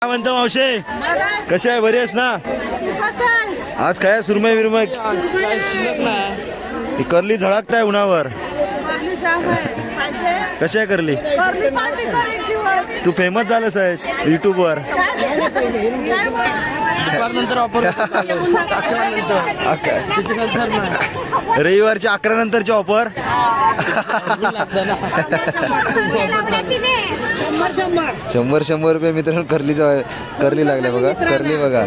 काय म्हणतो मावशे, कशी आहे? बरी आहेस ना? आज काय सुरमई विरमई ती करली झळकताय उन्हावर. कशी आहे करली? तू फेमस झालंस आहेस युट्यूब वर. रविवारची 11 नंतरची ऑफर. 100 रुपये मित्रांनो करली लागल्या बघा. करली बघा.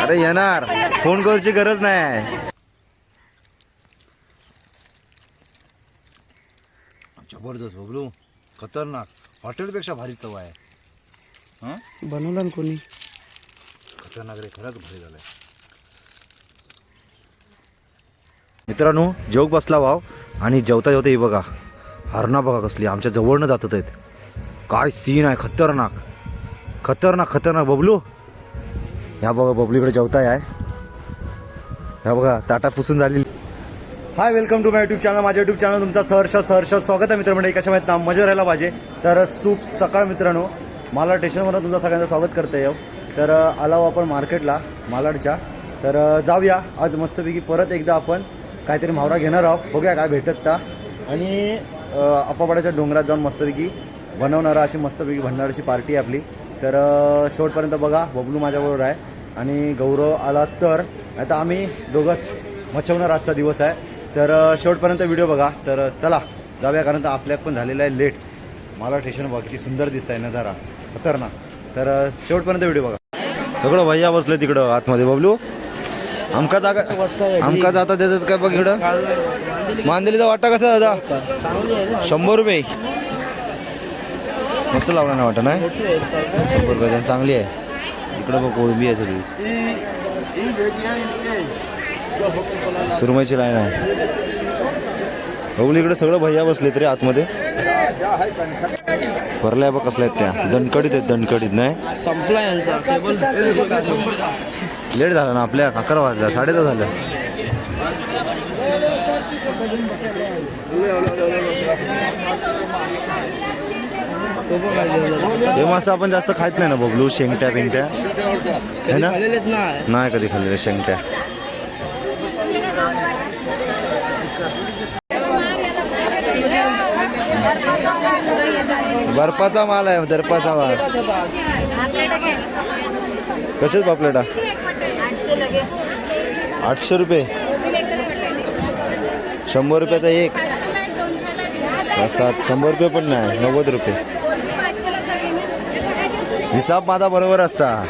अरे येणार, फोन करूची गरज नाही. जबरदस्त बबलू, खतरनाक. हॉटेलपेक्षा भारी चव आहे. बनवलं ना कोणी? खतरनाक रे, खरंच भारी झालंय. मित्रांनो जेवक बसला वाव आणि जेवता जेवता ही बघा हरणा बघा कसली आमच्या जवळनं जातात आहेत. काय सीन आहे, खतरनाक खतरनाक खतरनाक. बबलू ह्या बघा, बबलूकडे जेवताय आहे. ह्या बघा ताटा पुसून झालेली. Hi, welcome to my YouTube channel. माझ्या यूट्यूब चॅनल तुमचा सहर्ष स्वागत आहे मित्रमंडळी. कशा माहीत ना, मजा राहायला पाहिजे. तर सूप सकाळ मित्रांनो, मालाड स्टेशनवरून तुमचं सगळ्यांचं स्वागत करता येऊ. तर आलो आपण मार्केटला मालाडच्या. तर जाऊया आज मस्तपैकी परत एकदा आपण काहीतरी मावरा घेणार आहोत. बघूया काय भेटत का. आणि आपापड्याच्या डोंगरात जाऊन मस्तपैकी बनवणारा अशी मस्तपैकी भंडाराची पार्टी आहे आपली. तर शेवटपर्यंत बघा. बबलू माझ्याबरोबर आहे आणि गौरव आला तर आता आम्ही दोघंच मचवणार आजचा दिवस आहे. तर शेवटपर्यंत व्हिडिओ बघा. तर चला जाऊया, कारण तर आपल्याक पण झालेलं आहे लेट. मला स्टेशन बघा किती सुंदर दिसत आहे नजारा, खतरनाक. तर शेवटपर्यंत व्हिडिओ बघा. सगळं भैया बसलं तिकडं आतमध्ये. बबलू आमका जाता देतात काय बघ इकडं. मांदेलीचा वाटा कसा दादा? 100 रुपये. मस्त लावला ना वाटा नाही? 100 रुपये चांगली आहे. इकडं बघ कोळंबी आहे सगळी. सुरमईची लाईन आहे. बबलू इकडे सगळं भैया बसले तरी आतमध्ये. भरलाय बघ कसल्या आहेत त्या. दणकडीत आहेत, दणकडीत नाही संपला यांचा. लेट झाला ना आपल्या. 11 वाजल्या, 10:30 झाल्या. हे मासा आपण जास्त खायत नाही ना बबलू. शेंगट्या बिंगट्या है ना? नाही कधी खाल्लेल्या शेंगट्या. बर्फाचा माल आहे, दर्पाचा माल. कसेच पापलेटा? 800 रुपये. 100 रुपयाचा एक. 100 रुपये पण नाही, 90 रुपये. हिसाब माझा बरोबर असता.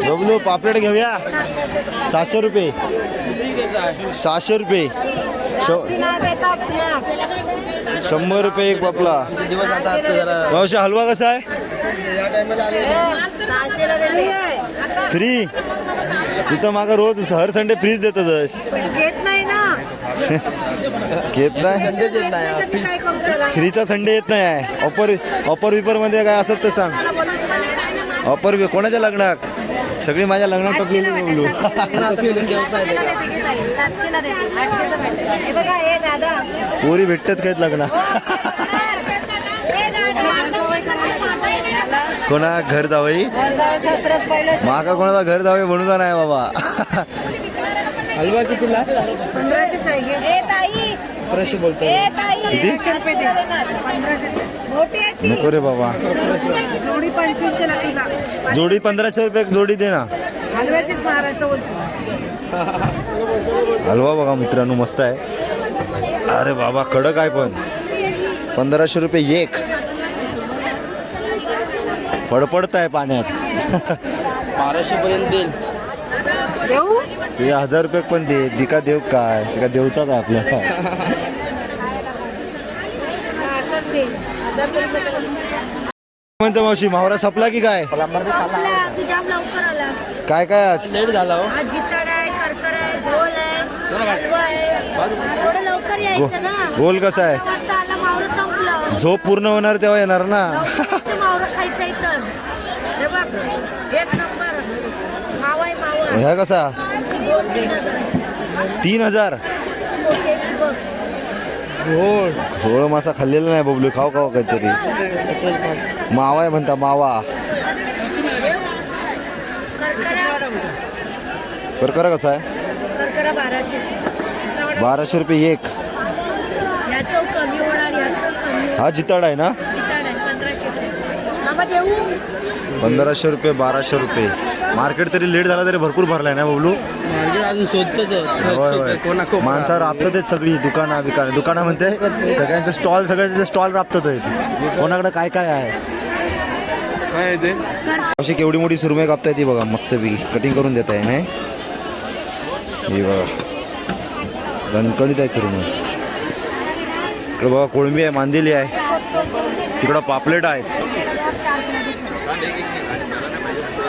बबलू पापलेट घेऊया. 700 रुपये. 700 रुपये. 100 रुपये एक पापला. मावशी हलवा कसा आहे? फ्री. तिथं मागं रोज हर संडे फ्रीज देतच. घेत नाही ना. घेत नाही. फ्रीचा संडे येत नाही. ऑफर विपर मध्ये काय असत तर सांग. ऑफर कोणाच्या लग्नात? सगळी माझ्या लग्नात टाकलेली. बोलू पोरी भेटतात काहीत लग्न. कोणा घर जावई माका कोणाचा घर जावई म्हणून नाही बाबा. हलवा कितीला? 1500 बोलतो. नको रे बाबा. जोडी 2500 ला तुला. जोडी 1500 रुपये जोडी दे ना. हलव्याशीच मारायचं बोलतो. हलवा बघा मित्रांनो मस्त आहे. अरे बाबा कडक आहे पण. 1500 रुपये एक. फडफडत आहे पाण्यात. 1200 पर्यंत देईल. देऊ ते 1000 रुपये पण दे. दिका देव काय, तिका देवचाच आहे आपल्याला. असंच दे. म्हणतो मावशी मावरा सपला की काय? काय काय आज? लेट झाला हो. गोल कसा आहे? झोप पूर्ण होणार तेव्हा येणार ना. 'ह्या कसा? 3000. घोळ मासा खाल्लेला नाही बबलू, खाऊ खाऊ काहीतरी. मावा आहे म्हणता, मावा. करकरा कसा आहे? 1200 रुपये एक. हा जिताड आहे ना? 1500 रुपये, 1200 रुपये. मार्केट तरी लेट झाला तरी भरपूर भरलाय ना बबलू? अजून शोधतो माणसावर राबतात आहेत सगळी दुकाना म्हणते सगळ्यांचं स्टॉल राबतात आहेत. कोणाकडे काय काय आहे काय ते अशी केवढी मोठी सुरमई कापताय ती बघा, मस्तपैकी कटिंग करून देत आहे ना. ही बघा दणकणीत आहे सुरमई. इकडे बघा कोळंबी आहे, मांदेली आहे, तिकडं पापलेट आहे.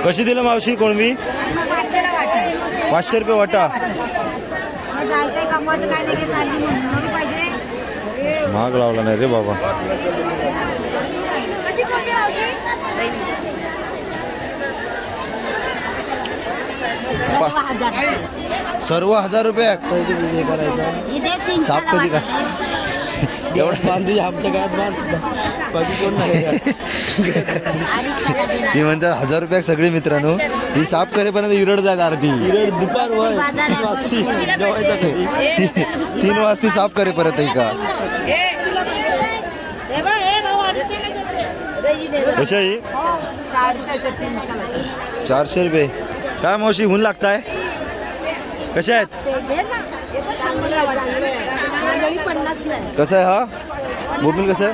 कशी दिलं मावशी कोळंबी? 500 रुपये वाटा. महाग लावला नाही रे बाबा. सर्व 1000 रुपये. साफ कधी का एवढं बांधू आमच्या गावात बाकी कोण नाही. ती म्हणतात 1000 रुपये सगळे मित्रांनो. ही साफ करेपर्यंत इरड जाईल अर्धी. दुपार 3 वाजता साफ करेपर्यंत ही का. कशा ही 400 रुपये. काय मावशी होऊन लागताय? कशा आहेत? कसं आहे हा बोंबील? कसं आहे?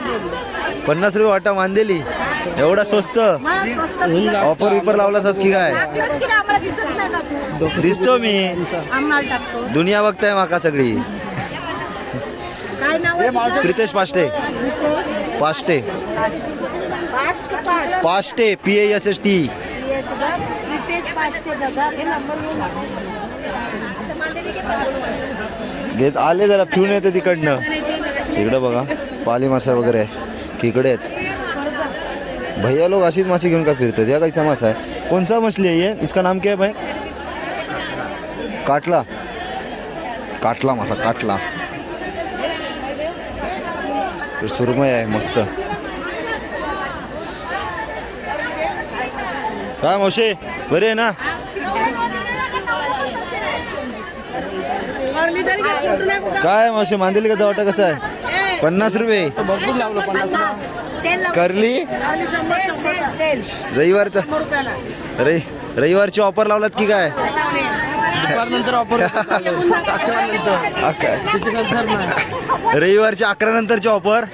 50 रुपये वाटा मांदेली. एवढा स्वस्त? ऑफर विपर लावलास की काय? दिसतो मी, दुनिया बघताय माका सगळी. प्रितेश पाष्टे. पाष्टे PASST. घेत आले जरा फिरून येते तिकडनं. इकडं बघा पाली मासा वगैरे आहे, खेकडे आहेत. भैया लोग अशीच मासे घेऊन का फिरतात? या काहीचा मासा आहे. कोणचा मछली आहे ये? इसका नाम क्या है भाई? काटला. काटला मासा, काटला. सुरमई आहे मस्त. काय मावशी बरे आहे ना? काय मावशी मांदेली का वाटा कसा आहे? 50 रुपये. करली रविवारची ऑफर लावलात की काय? नंतर ऑफर रविवारच्या 11 नंतरची ऑफर.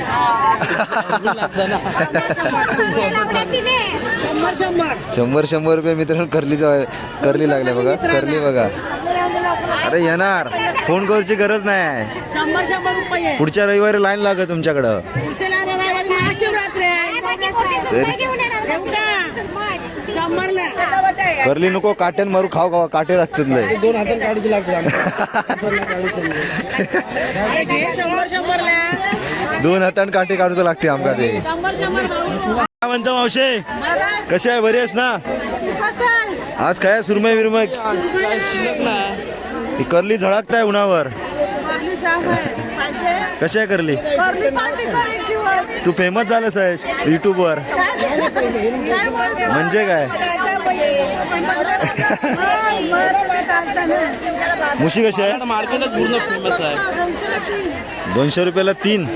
100 रुपये मित्रांनो. करली लागल्या बघा, करली बघा. अरे येणार, फोन करूची गरज नाही. पुढच्या रविवारी लाईन लागत तुमच्याकडं. करली नको, काट्यान मारू खाऊ खावा, काटे लागतात लय. 2 हातात काढूचे लागतात. 2 हातान काटे काढूच लागते आमका ते. काय म्हणतो मावशे, कशी आहे? बरी आहेस ना? आज काय सुरमई विरमई? ती करली झळकताय उन्हावर. कशी आहे करली? तू फेमस झालंस आहेस युट्यूबवर. म्हणजे काय? मुशी कशी आहे? मार्केटात पूर्ण फेमस आहे. 200 रुपयाला 3.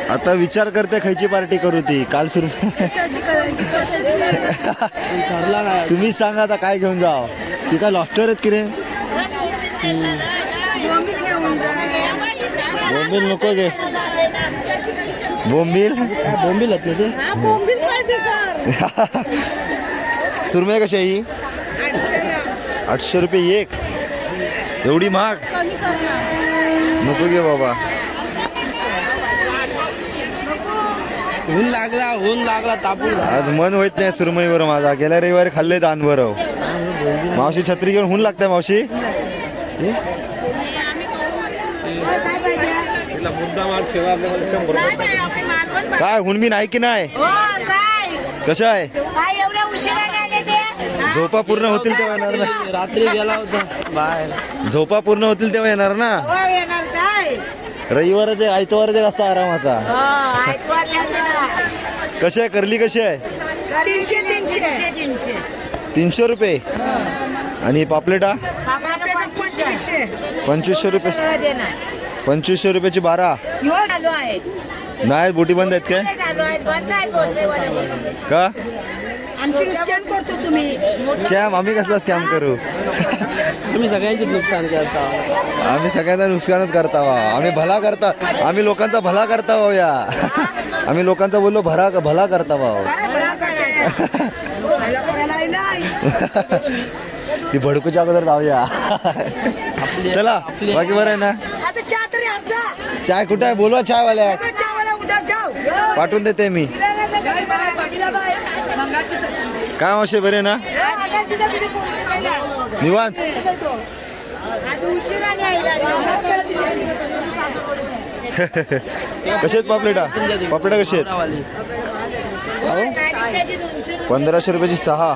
आता विचार करते खायची पार्टी करू ती. काल सुरू तुम्ही सांगा आता काय घेऊन जाव. ती काय लॉफ्टर आहेत की रे? बोंबील नको घे. बोंबील आहेत ना ते. सुरमई कशी आहे ही? 800 रुपये एक. एवढी महाग नको घे बाबा. ऊन लागला तापून. आज मन होत नाही सुरमईवर माझा. गेल्या रविवारी खाल्ले दानवर. मावशी छत्री घेऊन होऊन लागतंय मावशी. काय हुन बी नाही की नाही? कसं आहे? झोपा पूर्ण होतील तेव्हा येणार ना. रात्री गेला होता बाहेर. झोपा पूर्ण होतील तेव्हा येणार ना. हो येणार काय रविवारच आहे, आयतवारच एक असता आरामाचा. कशी आहे करली, कशी आहे? 300 रुपये. आणि पापलेटा 2500 रुपये. 2500 रुपयाची 12. नाही बोटी बंद आहेत काय का? स्कॅम? आम्ही कसला स्कॅम करू? आम्ही सगळ्यांचे नुकसान करता. आम्ही सगळ्यांना नुकसानच करता वा. आम्ही भला करता, आम्ही लोकांचा भला करता वा या. आम्ही लोकांचा बोललो भला करता वा. ती भडकूच्या अगोदर जाऊया. चला बाकी बरं आहे ना. चाय कुठे आहे? बोलवा चायवाल्या. पाठवून देते मी. काय मावशी बरे ना? निवांत. कसे आहेत पापलेटा? पापलेटा कसे आहेत? 1500 रुपयाची 6.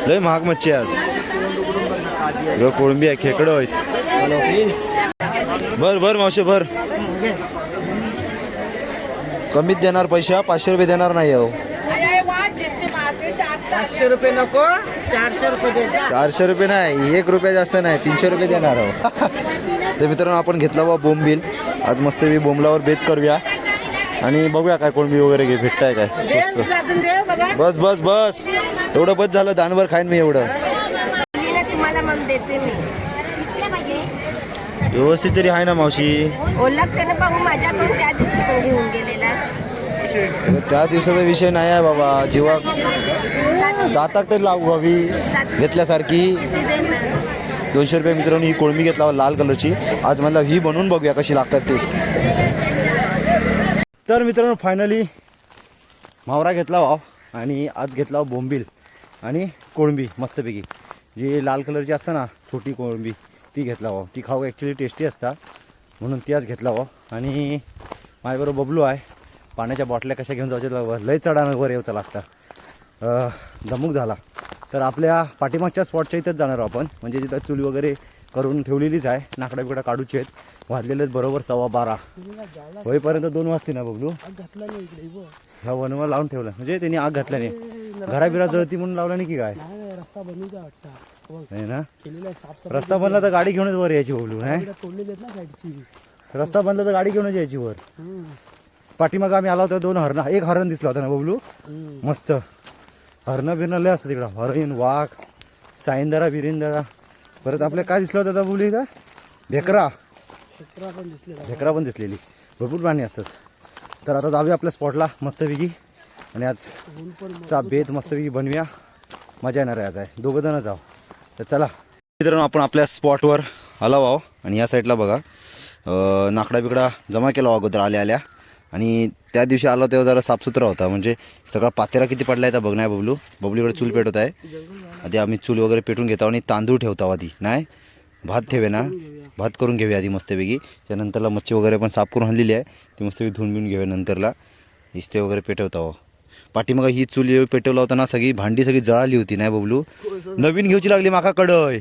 लय महाग मच्छी आज. कोळंबी आहे, खेकडं आहेत. भर भर मावशी भर. कमीच देणार पैसे, 500 रुपये देणार नाही हो. 500 रुपये नको, 400 रुपये दे. 400 रुपये नाही, 1 रुपया जास्त नाही, 300 रुपये देणार आहो. तर मित्रांनो आपण घेतला बा बोंबील. आज मस्त मी बोंबलावर बेत करूया आणि बघूया काय कोळंबी वगैरे भेटताय काय स्वस्त. बस बस बस एवढं बस झालं. दानभर खाईन मी एवढं. तुम्हाला मग देते मी. व्यवस्थित तरी आहे ना मावशी? ओळखते ना भाऊ, माझ्याकडून त्या दिवशी पण घेऊन गेलेला. त्या दिवसाचा विषय नाही आहे बाबा. जीवा दातात तरी लागू हवी घेतल्यासारखी. 200 रुपये मित्रांनो ही कोळंबी घेतला लाल कलरची. आज मला ही बनवून बघूया कशी लागतात टेस्ट. तर मित्रांनो फायनली मावरा घेतला वाव आणि आज घेतला बोंबील आणि कोळंबी मस्तपैकी. जी लाल कलरची असतं ना छोटी कोळंबी ती घेतला वाव. ती खाऊ ॲक्च्युली टेस्टी असतात म्हणून ती आज घेतला वाव. आणि माझ्याबरोबर बबलू आहे. पाण्याच्या बॉटल्या कशा घेऊन जायच्या, लय चढानं वर यायचं लागतं. धमूक झाला. तर आपल्या पाठीमागच्या स्पॉटच्या इथंच जाणार आहोत आपण. म्हणजे तिथं चुली वगैरे करून ठेवलेलीच आहे. नाकडा बिकडा काढूचे आहेत. वाजलेलेच बरोबर 12:15 होईपर्यंत 2 वाजते ना बबलू. ह्या वनवा लावून ठेवला म्हणजे त्यांनी आग घातला नाही. घराबिरा जळती म्हणून लावला नाही की काय? रस्ता बनवूचा वाटतं नाही ना. केलेला साफ. रस्ता बनला तर गाडी घेऊनच वर यायची बबलू. नाही रस्ता बनला तर गाडी घेऊनच यायची वर. पाठीमाग आम्ही आला होता 2 हरणं. एक हरण दिसला होता ना बबलू मस्त. हरणं बिरणं लय असतं तिकडं. हरण वाघ साईंदरा बिरिंदरा. परत आपल्या काय दिसलं होतं बबलू इथं? भेकरा. भेकरा पण दिसलेली. भरपूर प्राणी असतात. तर आता जाऊया आपल्या स्पॉटला मस्तपैकी आणि आज चा बेत मस्तपैकी बनवूया. मजा येणार आहे आज आहे. 2 जण जाऊ. तर चला मित्रांनो आपण आपल्या स्पॉटवर आलो आहो. आणि या साईडला बघा नाकडा बिकडा जमा केला अगोदर आल्या आणि त्या दिवशी आलो तेव्हा जरा साफसुथरा होता. म्हणजे सगळा पातेरा किती पडला आहे तर बघ नाही बबलू. बबलूकडे चूल पेटवत आहे. आधी आम्ही चूल वगैरे पेटून घेतो आणि तांदूळ ठेवतो आधी. नाही भात ठेवे ना. भात करून घेऊया आधी मस्तपैकी. त्यानंतरला मच्छी वगैरे पण साफ करून आणलेली आहे. ती मस्तपैकी धुवून बिवून घेऊया. नंतरला इस्ते वगैरे पेटवता हो. पाठीमागं ही चूल पेटवला होता ना सगळी भांडी सगळी जळाली होती. नाही बबलू नवीन घेऊची लागली माका कढई.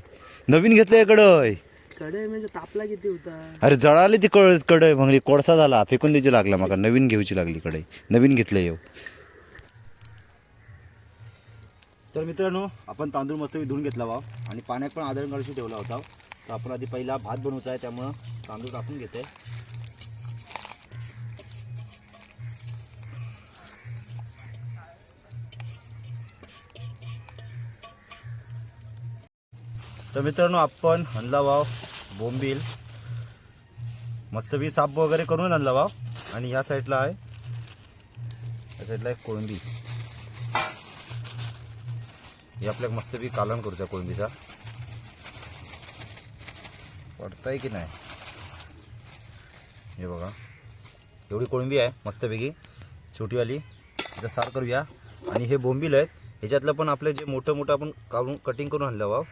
नवीन घेतलंय कढई. कडे म्हणजे तापला किती होता. अरे जळाली ती कढई भंगली. कोळसा झाला फेकून द्यायची लागला माका. नवीन घेऊची लागली कढई. नवीन घेतलं येऊ. तर मित्रांनो आपण तांदूळ मस्तपैकी धुवून घेतला वा आणि पाण्यात पण आदळ गळशी ठेवला होता. तर आपण आधी पहिला भात बनवायचा आहे त्यामुळं तांदूळ टाकून घेते. तर मित्रांनो आपण आणला वाव बोंबील मस्तपैकी साफ वगैरे करून आणला वाव. आणि ह्या साईडला आहे, या साईडला एक कोळंबी. हे आपल्या मस्तपैकी कालवण करूचा कोळंबीचा. पडताय की नाही हे बघा. एवढी कोळंबी आहे मस्तपैकी छोटीवाली. इथं सार करूया. आणि हे बोंबील आहेत. ह्याच्यातलं पण आपले जे मोठं मोठं आपण काढून कटिंग करून आणलं वाव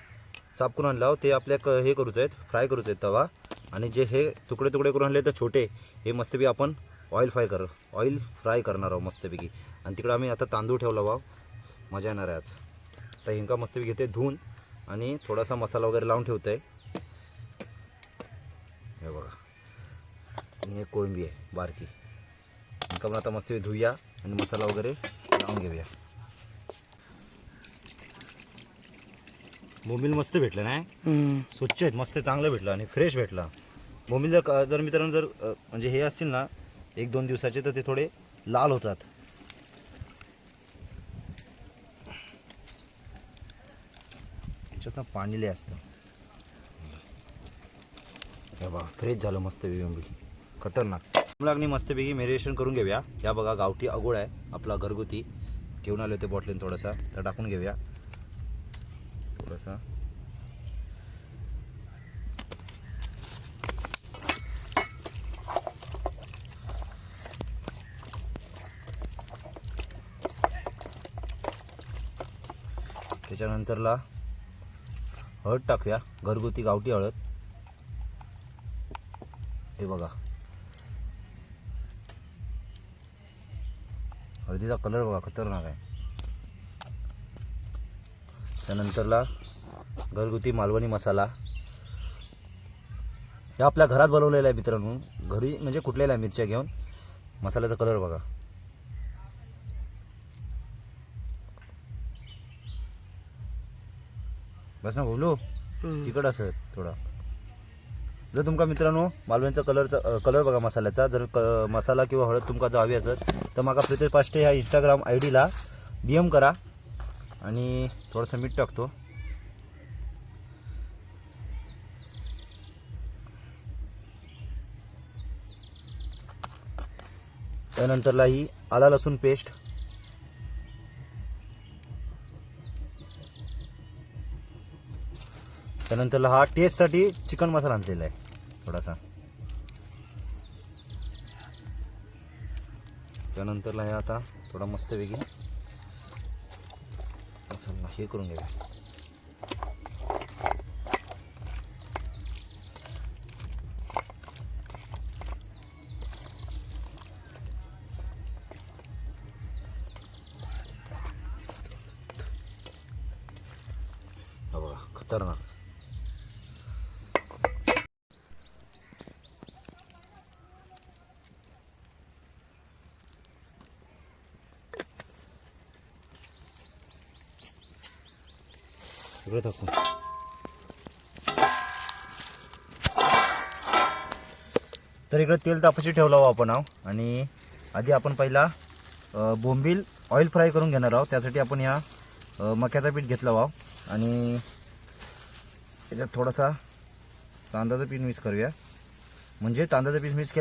साफ करून आणलं ते आपल्या हे करूच आहेत फ्राय करूच आहेत तवा. आणि जे हे तुकडे तुकडे करून आणले तर छोटे हे मस्तपैकी आपण ऑइल फ्राय करणार आहोत मस्तपैकी. आणि तिकडं आम्ही आता तांदूळ ठेवला वाव मजा येणार आहे आज. तर हिंका मस्तपैकी घेते धुवून आणि थोडासा मसाला वगैरे लावून ठेवतो आहे. हे बघा, आणि एक कोळंबी आहे बारकी. हिंका पण आता मस्तपैकी धुऊया आणि मसाला वगैरे लावून घेऊया. बोंबील मस्त भेटलं नाही, स्वच्छ आहेत, मस्त चांगलं भेटलं आणि फ्रेश भेटला. बोंबील जर मित्रांनो जर म्हणजे हे असतील ना 1-2 दिवसाचे तर ते थोडे लाल होतात. याच्यात पाणी लय असतं. हे बघा फ्रेश झालं मस्तपैकी बोंबील, खतरनाक. लागणी मस्तपैकी मेरिनेशन करून घेऊया. या बघा गावठी आगोळ आहे आपला घरगुती, घेऊन आले होते बॉटलीन, थोडासा तर टाकून घेऊया. थोडासा त्याच्यानंतरला हळद टाकूया, घरगुती गावठी हळद. हे बघा हळदीचा कलर बघा खतरनाक आहे. त्यानंतरला घरगुती मालवणी मसाला, हे आपल्या घरात बनवलेला आहे मित्रांनो, घरी म्हणजे कुठलेल्या मिरच्या घेऊन. मसाल्याचा कलर बघा. बस ना बोलू तिखट असत थोडा. जर तुमका मित्रांनो मालवणीचा कलर बघा मसाल्याचा, जर मसाला किंवा हळद तुमका जर हवी असत तर माका प्रितेश पाष्टे ह्या इंस्टाग्राम ID ला DM करा आणि थोडंसं मीठ टाकतो. त्यानंतरला ही आला लसूण पेस्ट, त्यानंतरला हा टेस्टसाठी चिकन मसाला आणलेला आहे थोडासा. त्यानंतरला हे आता थोडा मस्तपैकी मसाला हे करून घ्या. हा बघा खतरनाक. इकडे टाकू. तर इकडे तेल तापाशी ठेवला आहोत आपण आणि आधी आपण पहिला बोंबील ऑइल फ्राय करून घेणार आहोत. त्यासाठी आपण या मक्याचा पीठ घेतला आहोत आणि त्याच्यात थोडासा तांदळाचं पीठ मिक्स करूया. म्हणजे तांदळाचं पीठ मिक्स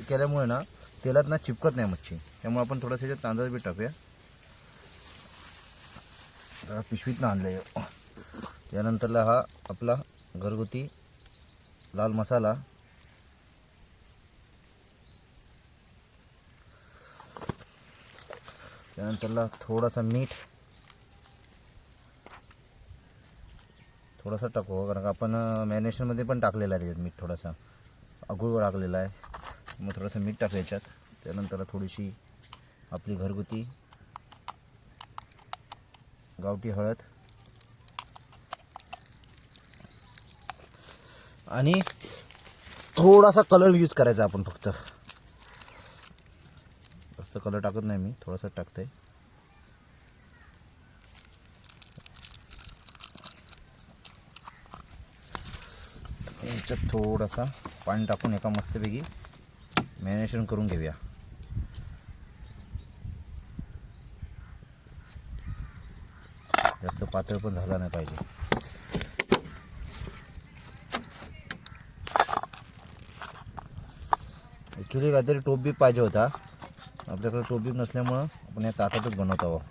केल्यामुळे ना तेलात ना चिपकत नाही मच्छी, त्यामुळे आपण थोडंसं याच्यात तांदळाचं पीठ टाकूया. जरा पिशवीतनं आणलं आहे. त्यानंतरला हा आपला घरगुती लाल मसाला, त्यानंतरला थोडासा मीठ, थोडासा टाकू कारण का आपण मॅरिनेशनमध्ये पण टाकलेला आहे त्याच्यात मीठ, थोडासा अगोदर टाकलेला आहे. मग थोडंसं मीठ टाकू याच्यात. त्यानंतर थोडीशी आपली घरगुती गावठी हळद आणि थोडासा कलर यूज करायचा आपण फक्त. जास्त कलर टाकत नाही मी, थोडासा टाकतोय. याच्यात थोडासा पाणी टाकून एका मस्तपैकी मॅरिनेशन करून घेऊया. जास्त पातळ पण झाला नाही पाहिजे. ॲक्च्युली काहीतरी टोप बीप पाहिजे होता, आपल्याकडे टोप बीप नसल्यामुळं आपण या ताटातच बनवत आहोत.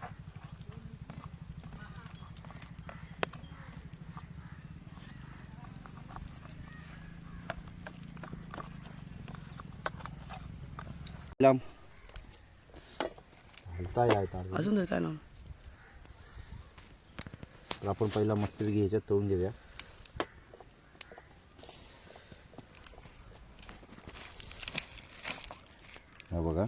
अजून काय ना तर आपण पहिला मस्तपैकी ह्याच्यात तळून घेऊया. हा बघा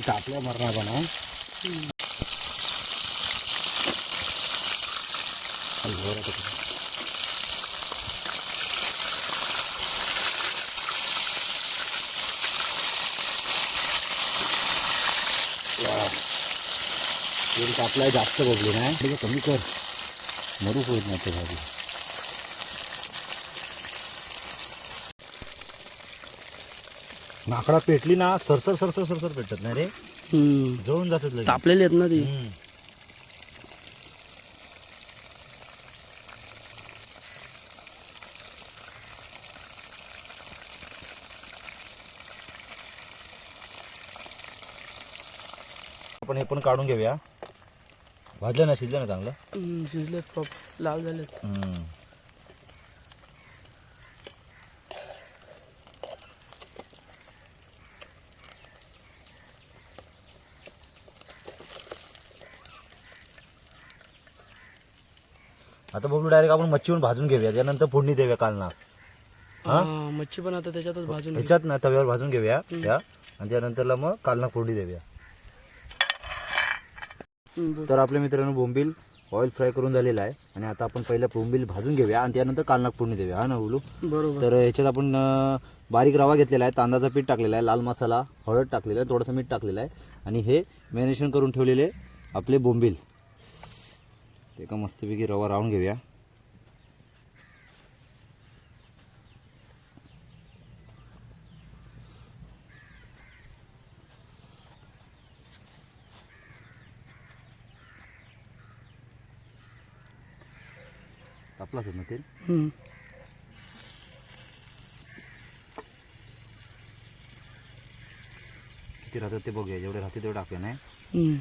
टाकल्या मरणार पण हा. तेल टाकलाय जास्त बघली नाही थोडं कमी कर मरू होत नाही ते भाजी. माकडा पेटली ना सरसर सरसर सरसर पेटत नाही रे जळून जातात लगेच. तापलेले आहेत ना ती. आपण हे पण काढून घेऊया. भाजलं ना शिजलं ना चांगलं. शिजलेत प्रॉप लाल झालेत. आता बघू डायरेक्ट आपण मच्छी पण भाजून घेऊया त्यानंतर फोडणी देऊया कालना. मच्छी पण आता त्याच्यातच भाजून ह्याच्यात ना तव्यावर भाजून घेऊया त्या आणि त्यानंतरला मग कालना फोडणी देऊया. तर आपल्या मित्रांनो बोंबील ऑइल फ्राय करून झालेला आहे आणि आता आपण पहिलं बोंबील भाजून घेऊया आणि त्यानंतर कालना फोडणी देऊया. हा ना बोलू. बरोबर. तर ह्याच्यात आपण बारीक रवा घेतलेला आहे, तांदळाचं पीठ टाकलेलं आहे, लाल मसाला, हळद टाकलेला आहे, थोडंसं मीठ टाकलेलं आहे आणि हे मॅरिनेशन करून ठेवलेले आपले बोंबील ते का मस्तपैकी रवा राहून घेऊया. आपलाच ना तेल किती राहतात ते बघूया. जेवढे राहते तेवढे टाकूया. नाही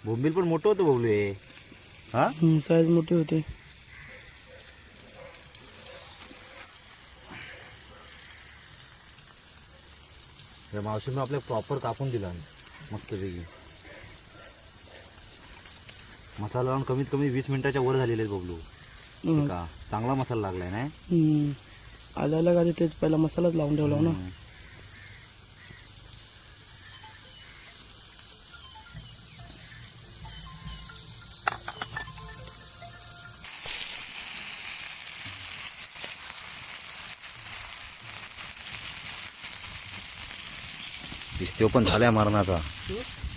बोंबील पण मोठं होतं बघू हे. हा साईज मोठी होते. मावशीने आपल्या प्रॉपर कापून दिला मस्तपैकी. मसाला लावून कमीत कमी 20 मिनिटाच्या वर झालेले आहेत बघू. का चांगला मसाला लागलाय नाही. आल्याला का तेच पहिला मसालाच लावून ठेवला ना. इस्ते पण झाल्या मरणाचा.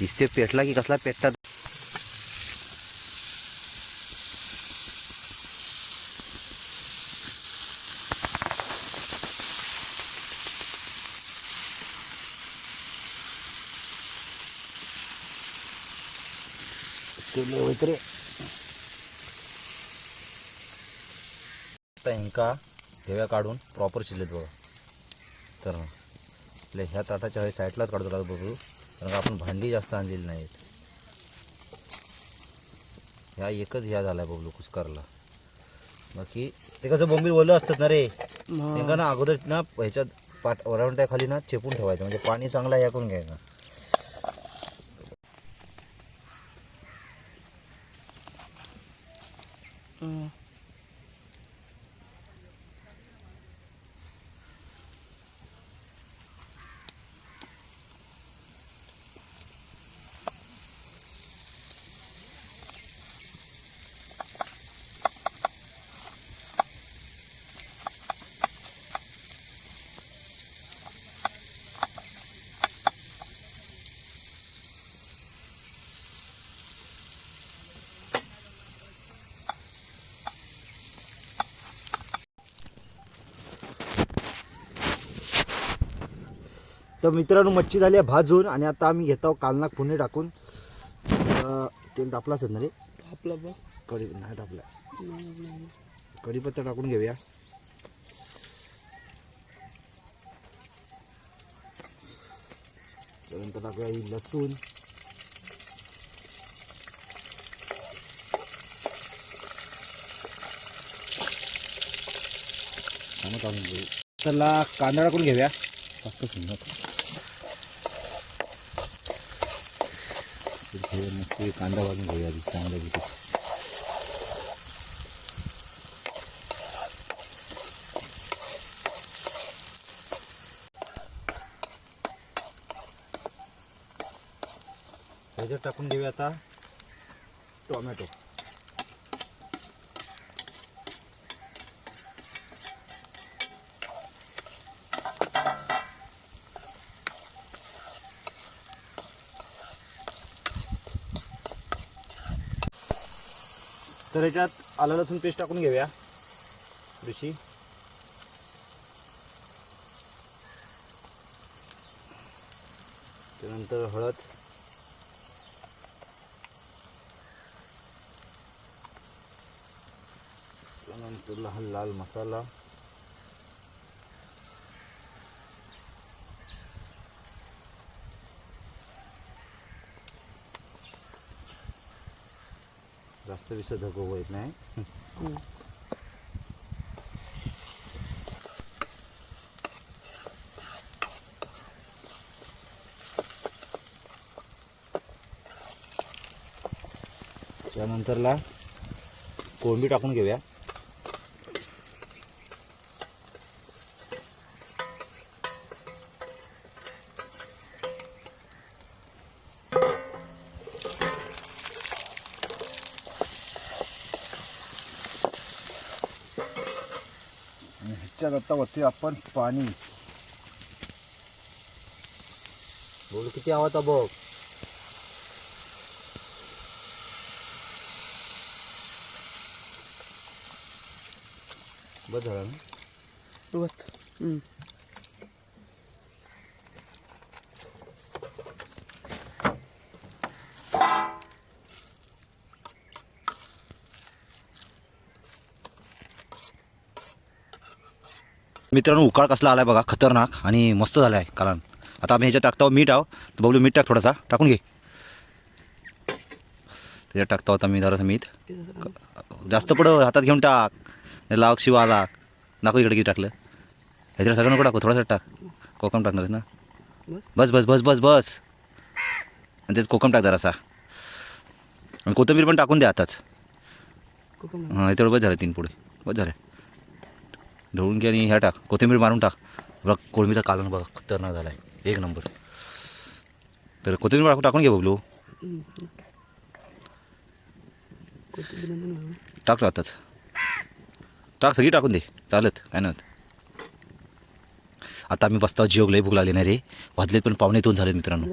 इस्ते पेटला की कसला पेटतात. इंका ठेव्या काढून प्रॉपर शिजलेत बघा. तर आपल्या ह्या ताटाच्या हे साईडलाच काढतो बघू कारण आपण भांडी जास्त आणलेली नाहीत. ह्या एकच ह्या झालाय बघू कुस्करला. बाकी ते कसं बोंबील ओलं असतात ना रे त्यांना ना अगोदर ना ह्याच्यात वरावंट्या खाली ना चेपून ठेवायचं म्हणजे पाणी चांगला ह्या करून घ्यायचं. तर मित्रांनो मच्छी झाली आहे भाजून आणि आता आम्ही घेतो कालना फोडणी टाकून. तेल तापलाच ना रे. आपला बघ कढी नाही तापला. कढीपत्ता टाकून घेऊया. त्यानंतर टाकूया ही लसूण. काढून घेऊ. त्याला कांदा टाकून घेऊया. मस्त सुंदर मस्त कांदा भाजून घेऊया आधी चांगल्या तिथे. ह्याच्यात टाकून घेऊया आता टोमॅटो. तर ह्याच्यात आलं लसूण पेस्ट टाकून घेऊया थोडीशी. त्यानंतर हळद, त्यानंतर लहान लाल मसाला, जास्त विषय धगो येत नाही. त्यानंतरला कोळंबी टाकून घेऊया. ह्याच्यात आता वरती आपण पाणी. बोल किती आवाज बघ. बस झाला ना. मित्रांनो उकाळ कसला आलाय बघा, खतरनाक आणि मस्त झालाय कारण. आता आम्ही ह्याच्यात टाकतो मीठ आहो. तर बबलू मीठ टाक थोडासा, टाकून घे. त्याच्यात टाकता होता मी जरासं मीठ. जास्त पडं हातात घेऊन टाक, लाव शिवा आला. दाखव इकडे किती टाकलं. ह्याच्यात सगळं नको टाकू, थोडासा टाक. कोकम टाकणार ना. बस बस बस बस बस. आणि त्यात कोकम टाक जरासा. आणि कोथिंबीर पण टाकून द्या आताच. हां तेवढं बस झालं, 3 पुढे बस झालं. ढवळून घे आणि ह्या टाक, कोथिंबीर मारून टाक. बघा कोळंबीचा कालवण बघा खतरनाक झाला आहे, 1 नंबर. तर कोथिंबीर टाकून घे बबलू. टाक आताच, टाक सगळी टाकून दे, चालत काय नाही होत. आता आम्ही बसता जेव, लई भूक लागली नाही रे. वाजलेत पण 2:45 झाले मित्रांनो.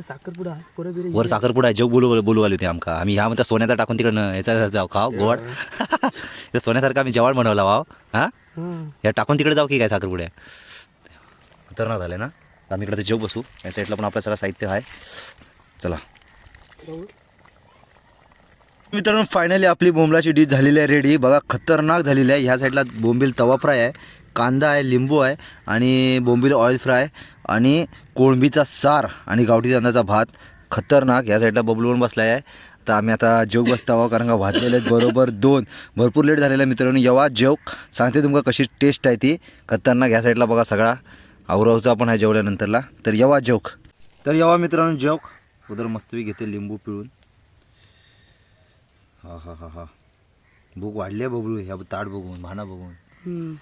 वर साखरपुडा आहे, जेव बोलू आले होते आमका. आम्ही ह्या म्हणता सोन्याचा टाकून तिकडं ह्याचा जाऊ खाव गोड. सोन्यासारखं आम्ही जेवण बनवला वाव. हां या टाकून तिकडे जाऊ की काय साखरपुड्या. खतरनाक झालं ना. आम्ही इकडे जेव बसू. या साईडला पण आपलं सगळं साहित्य आहे. चला मित्रांनो फायनली आपली बोंबलाची डिश झालेली आहे रेडी. बघा खतरनाक झालेली आहे. ह्या साईडला बोंबील तवा फ्राय आहे, कांदा आहे, लिंबू आहे आणि बोंबील ऑइल फ्राय आणि कोळंबीचा सार आणि गावठी तांदळाचा भात. खतरनाक. या साईडला बबलू पण बसला आहे. तर आम्ही आता जेवक बसता आहोत कारण का वाजलेले आहेत बरोबर 2. भरपूर लेट झालेला आहे मित्रांनो. येवा जेवक सांगते तुमका कशी टेस्ट आहे ती खतरनाक. ह्या साईडला बघा सगळा आवरावचा पण आहे जेवल्यानंतरला. तर येवा जेवक. तर येवा मित्रांनो जेवक. उदर मस्तवी घेते लिंबू पिळून. हा हा हा हा भूक वाढली आहे बबलू ह्या ताट बघून, भाना बघून.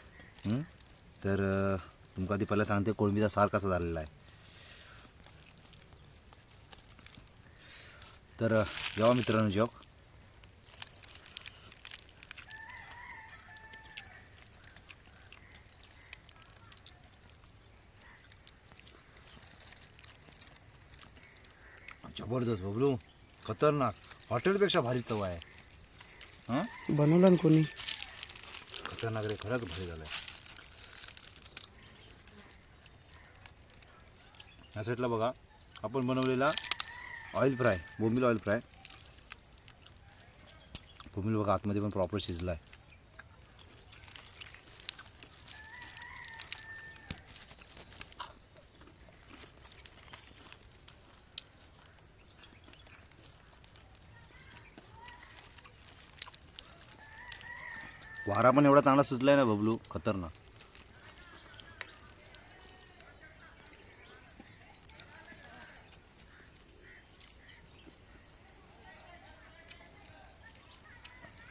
तर तुमका आधी पहिला सांगते कोळंबीचा सार कसा झालेला आहे. तर जेवा मित्रांनो जेव. जबरदस्त बबलू, खतरनाक. हॉटेलपेक्षा भारी तवा आहे. हां बनवला ना कोणी. खतरनाक रे, खरंच भारी झालं आहे. ह्या साईडला बघा आपण बनवलेला ऑइल फ्राय, बोंबील ऑइल फ्राय. बोंबील बघा आतमध्ये पण प्रॉपर शिजला आहे. वारा पण एवढा चांगला सुचला आहे ना बबलू, खतरनाक.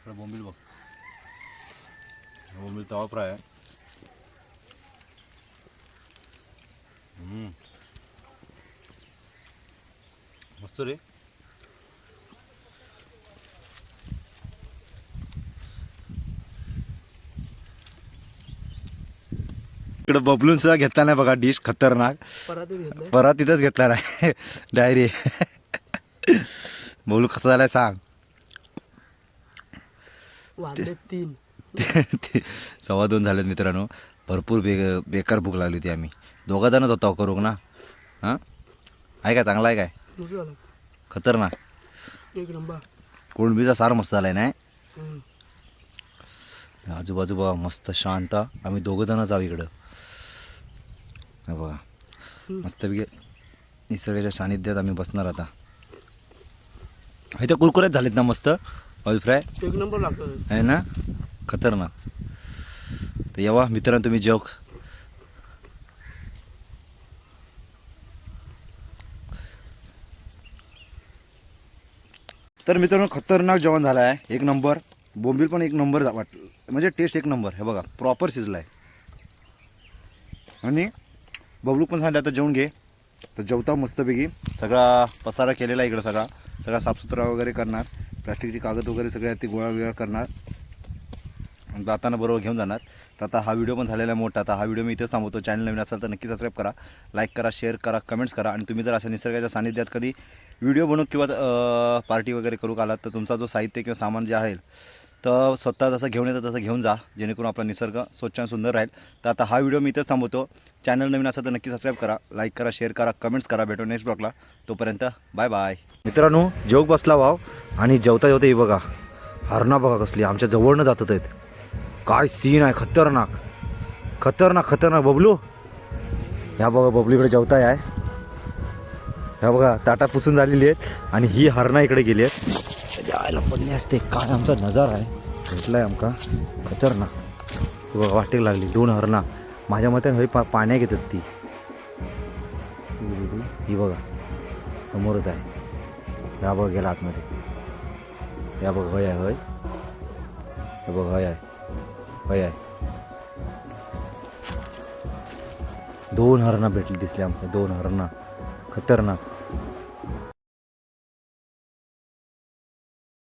बोंबील बघ, बोंबील तवा फ्राय आहे. मस्त रे. इकडे बबलून सुद्धा घेतला नाही बघा डिश खतरनाक. परत घेतलं परत तिथंच घेतला नाही डायरी. बबलू कसा झालाय सांग. वाजले 3. 2:15 झालेत मित्रांनो. भरपूर बेकार भूक लागली होती. आम्ही दोघा जणच होतो करू ना. हां आहे काय चांगला आहे काय खतरनाक. एक नंबर. कोळंबीचा सार मस्त झालाय नाही. हम्म. आजूबाजू बघा मस्त शांत. आम्ही दोघं जण जाऊ इकडं. हे बघा मस्तपैकी निसर्गाच्या सानिध्यात आम्ही बसणार आता. इथे कुरकुऱ्यात झालेत ना मस्त ऑइल फ्राय एक नंबर लागतो. आहे ना खतरनाक. तर येवा मित्रांनो तुम्ही जेव. तर मित्रांनो खतरनाक जेवण झालं आहे. एक नंबर. बोंबील पण एक नंबर वाटलं म्हणजे टेस्ट एक नंबर. हे बघा प्रॉपर शिजला आहे. आणि बबलू पण सांगितलं आता जेवण घे. तर जेवता मस्तपैकी. सगळा पसारा केलेला आहे इकडं. सगळा साफसुथरा वगैरे करणार. प्लास्टिकची कागद वगैरे सगळ्या ती गोळा करणार आणि जाताना बरोबर घेऊन जाणार. तर आता हा व्हिडिओ पण झालेला आहे मोठा. आता हा व्हिडिओ मी इथेच थांबवतो. चॅनल नवीन असेल तर नक्की सबस्क्राईब करा, लाईक करा, शेअर करा, कमेंट्स करा. आणि तुम्ही जर अशा निसर्गाच्या सानिध्यात कधी व्हिडिओ बनवू किंवा पार्टी वगैरे करू आलात तर तुमचा जो साहित्य किंवा सामान जे आहे तर स्वतः जसं घेऊन येतं तसं घेऊन जा, जेणेकरून आपला निसर्ग स्वच्छ आणि सुंदर राहील. तर आता हा व्हिडिओ मी इथेच थांबवतो. चॅनल नवीन असेल तर नक्की सबस्क्राईब करा, लाईक करा, शेअर करा, कमेंट्स करा. भेटू नेक्स्ट ब्लॉगला. तोपर्यंत बाय बाय. मित्रांनो जेवक बसला वाव आणि जेवता जेवता ही बघा हरणा बघा कसली आमच्या जवळनं जातात आहेत. काय सीन आहे खतरनाक खतरनाक खतरनाक. बबलू ह्या बघा बबलूकडे जेवताय आहे. ह्या बघा ताटा पुसून झालेली आहेत आणि ही हरणा इकडे गेली आहेत. जायला पडली असते. काय आमचा नजारा आहे भेटला आहे आमका खतरनाक. ही बघा वाटेक लागली 2 हरणा. माझ्या मते हय पाण्यात घेतात ती. ही बघा समोरच आहे. ह्या बघा गेला आतमध्ये. ह्या बघा हय आहे हय. हे बघा हय आहे हय आहे. 2 हरणा भेटली दिसली आमच्या. 2 हरणा खतरनाक.